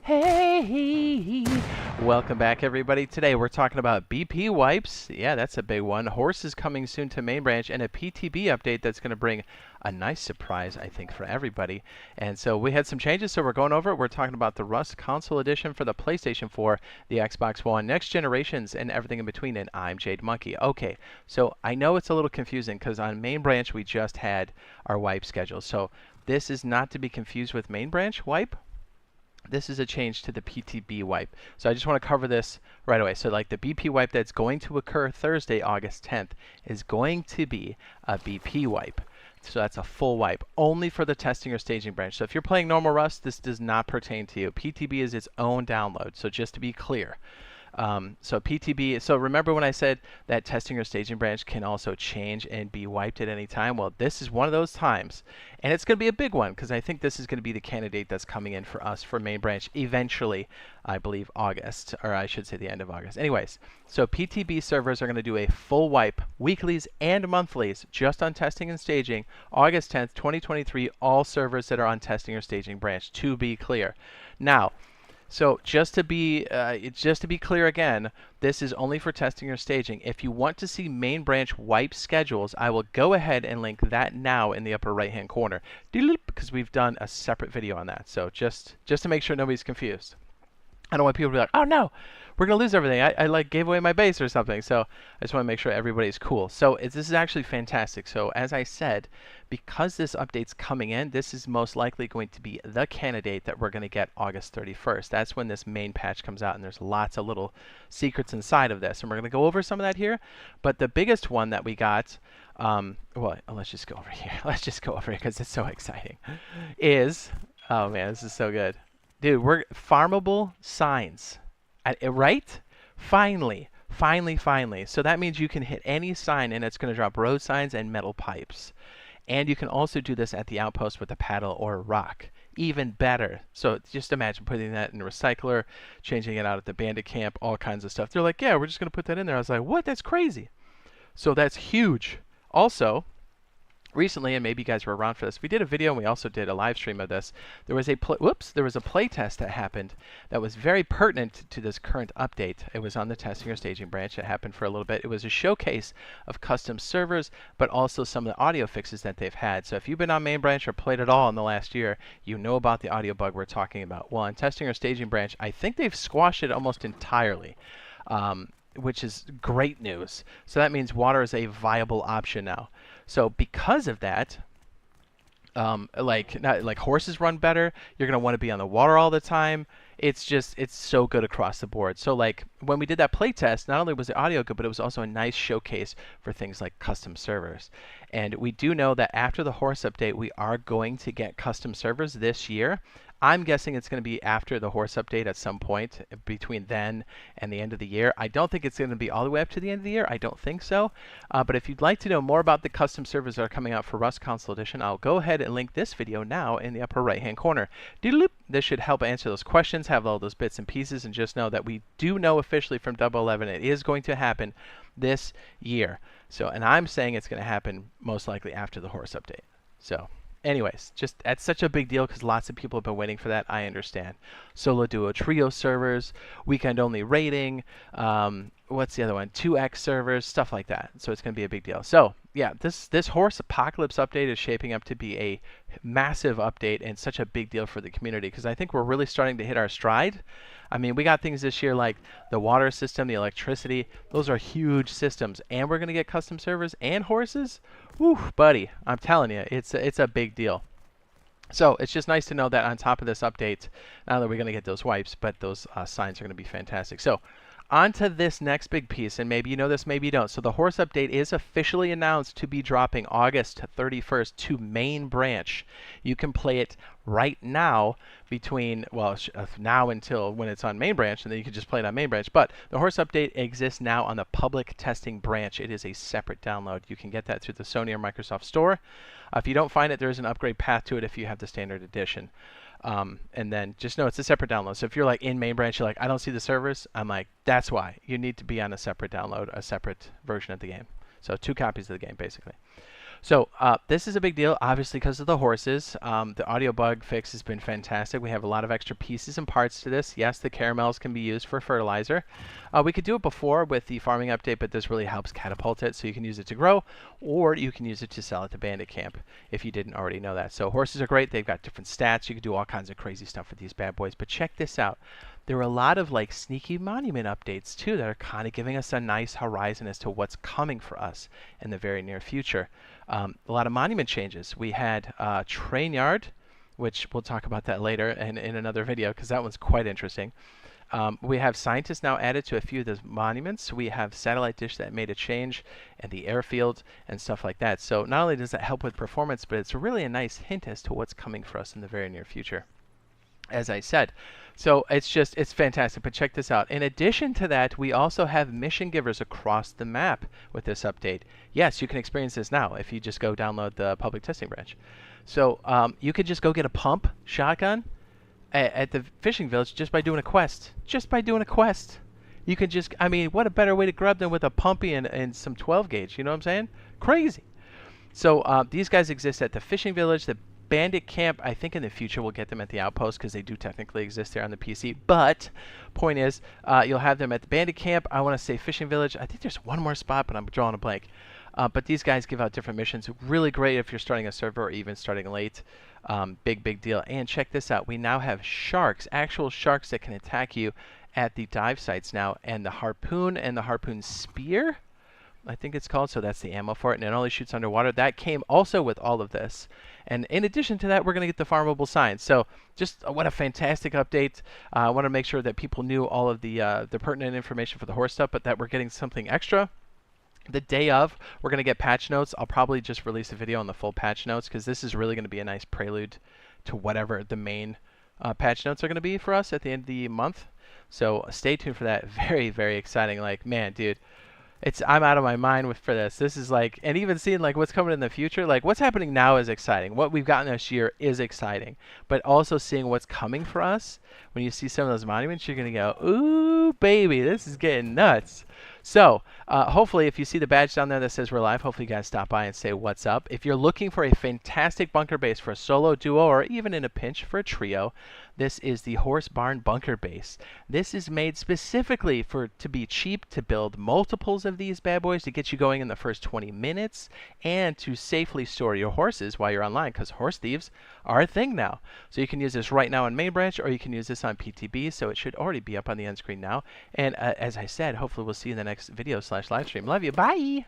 Hey, welcome back everybody. Today we're talking about BP wipes. Yeah, that's a big one. Horses coming soon to main branch, and a PTB update that's going to bring a nice surprise, I think, for everybody. And so we had some changes, so we're going over it. We're talking about the Rust Console Edition for the PlayStation 4, the Xbox One, next generations, and everything in between. And I'm Jade Monkey. Okay, so I know it's a little confusing because on main branch we just had our wipe schedule. So this is not to be confused with main branch wipe. This is a change to the PTB wipe. So I just want to cover this right away. So like the BP wipe that's going to occur Thursday, August 10th is going to be a BP wipe. So that's a full wipe, only for the testing or staging branch. So if you're playing normal Rust, this does not pertain to you. PTB is its own download, so just to be clear. So PTB, so remember when I said that testing or staging branch can also change and be wiped at any time? Well, this is one of those times, and it's going to be a big one because I think this is going to be the candidate that's coming in for us for main branch eventually, I believe August, or I should say the end of August. Anyways, so PTB servers are going to do a full wipe, weeklies and monthlies, just on testing and staging, August 10th, 2023, all servers that are on testing or staging branch, to be clear. Now, so just to be clear again, this is only for testing or staging. If you want to see main branch wipe schedules, I will go ahead and link that now in the upper right hand corner, because we've done a separate video on that. So just to make sure nobody's confused. I don't want people to be like, oh no, we're going to lose everything. I like gave away my base or something. So I just want to make sure everybody's cool. So this is actually fantastic. So as I said, because this update's coming in, this is most likely going to be the candidate that we're going to get August 31st. That's when this main patch comes out, and there's lots of little secrets inside of this. And we're going to go over some of that here. But the biggest one that we got, well, let's just go over here. Let's just go over here because it's so exciting. Is, oh man, this is so good. Dude, we're farmable signs, right? Finally. So that means you can hit any sign and it's going to drop road signs and metal pipes. And you can also do this at the outpost with a paddle or a rock. Even better. So just imagine putting that in a recycler, changing it out at the bandit camp, all kinds of stuff. They're like, yeah, we're just going to put that in there. I was like, what? That's crazy. So that's huge. Also, recently, and maybe you guys were around for this, we did a video and we also did a live stream of this. There was a play test that happened that was very pertinent to this current update. It was on the testing or staging branch. It happened for a little bit. It was a showcase of custom servers, but also some of the audio fixes that they've had. So if you've been on main branch or played at all in the last year, you know about the audio bug we're talking about. Well, on testing or staging branch, I think they've squashed it almost entirely. Which is great news. So that means water is a viable option now. So because of that, like horses run better, you're going to want to be on the water all the time. It's so good across the board. So like when we did that play test, not only was the audio good, but it was also a nice showcase for things like custom servers. And we do know that after the horse update, we are going to get custom servers this year. I'm guessing it's going to be after the horse update at some point between then and the end of the year. I don't think it's going to be all the way up to the end of the year. I don't think so. But if you'd like to know more about the custom servers that are coming out for Rust Console Edition, I'll go ahead and link this video now in the upper right-hand corner. This should help answer those questions, have all those bits and pieces, and just know that we do know officially from 011 it is going to happen this year. So, and I'm saying it's going to happen most likely after the horse update. So, anyways, just that's such a big deal because lots of people have been waiting for that. I understand. Solo, duo, trio servers, weekend only rating, what's the other one? 2x servers, stuff like that. So it's going to be a big deal. So yeah, this horse apocalypse update is shaping up to be a massive update and such a big deal for the community because I think we're really starting to hit our stride. I mean, we got things this year like the water system, the electricity. Those are huge systems, and we're going to get custom servers and horses. Woo, buddy, I'm telling you, it's a big deal. So it's just nice to know that on top of this update, not only are we going to get those wipes, but those signs are going to be fantastic. So on to this next big piece, and maybe you know this, maybe you don't. So the horse update is officially announced to be dropping August 31st to main branch. You can play it right now between, well, now until when it's on main branch, and then you can just play it on main branch. But the horse update exists now on the public testing branch. It is a separate download. You can get that through the Sony or Microsoft Store. If you don't find it, there is an upgrade path to it if you have the standard edition. And then just know it's a separate download. So if you're like in main branch, you're like, I don't see the servers, I'm like, that's why. You need to be on a separate download, a separate version of the game. So 2 copies of the game, basically. So this is a big deal, obviously, because of the horses. The audio bug fix has been fantastic. We have a lot of extra pieces and parts to this. Yes, the caramels can be used for fertilizer. We could do it before with the farming update, but this really helps catapult it, so you can use it to grow, or you can use it to sell at the bandit camp if you didn't already know that. So horses are great. They've got different stats. You can do all kinds of crazy stuff with these bad boys. But check this out. There were a lot of like sneaky monument updates too that are kind of giving us a nice horizon as to what's coming for us in the very near future. A lot of monument changes. We had Trainyard, which we'll talk about that later in another video because that one's quite interesting. We have scientists now added to a few of those monuments. We have satellite dish that made a change, and the airfield and stuff like that. So not only does that help with performance, but it's really a nice hint as to what's coming for us in the very near future, as I said. So it's fantastic. But check this out. In addition to that, we also have mission givers across the map with this update. Yes, you can experience this now if you just go download the public testing branch. So you could just go get a pump shotgun at the fishing village just by doing a quest. Just by doing a quest. You can just, I mean, what a better way to grub than with a pumpy and some 12 gauge, you know what I'm saying? Crazy. So these guys exist at the fishing village, the bandit camp. I think in the future we'll get them at the outpost because they do technically exist there on the PC. But point is, you'll have them at the bandit camp. I want to say fishing village. I think there's one more spot, but I'm drawing a blank. But these guys give out different missions. Really great if you're starting a server or even starting late. Big deal. And check this out. We now have sharks, actual sharks that can attack you at the dive sites now. And the harpoon and the harpoon spear, I think it's called, so that's the ammo for it, and it only shoots underwater. That came also with all of this. And in addition to that, we're going to get the farmable signs. So just what a fantastic update. I want to make sure that people knew all of the pertinent information for the horse stuff, but that we're getting something extra. The day of, we're going to get patch notes. I'll probably just release a video on the full patch notes because this is really going to be a nice prelude to whatever the main patch notes are going to be for us at the end of the month. So stay tuned for that. Very exciting. Like, man, dude. I'm out of my mind for this. This is like, and even seeing like what's coming in the future, like what's happening now is exciting. What we've gotten this year is exciting, but also seeing what's coming for us. When you see some of those monuments, you're gonna go, ooh, baby, this is getting nuts. So hopefully, if you see the badge down there that says we're live, hopefully you guys stop by and say what's up. If you're looking for a fantastic bunker base for a solo, duo, or even in a pinch for a trio, this is the Horse Barn Bunker Base. This is made specifically to be cheap, to build multiples of these bad boys, to get you going in the first 20 minutes, and to safely store your horses while you're online, because horse thieves are a thing now. So you can use this right now in main branch, or you can use this on PTB, so it should already be up on the end screen now. And as I said, hopefully we'll see you in the next video / live stream. Love you. Bye!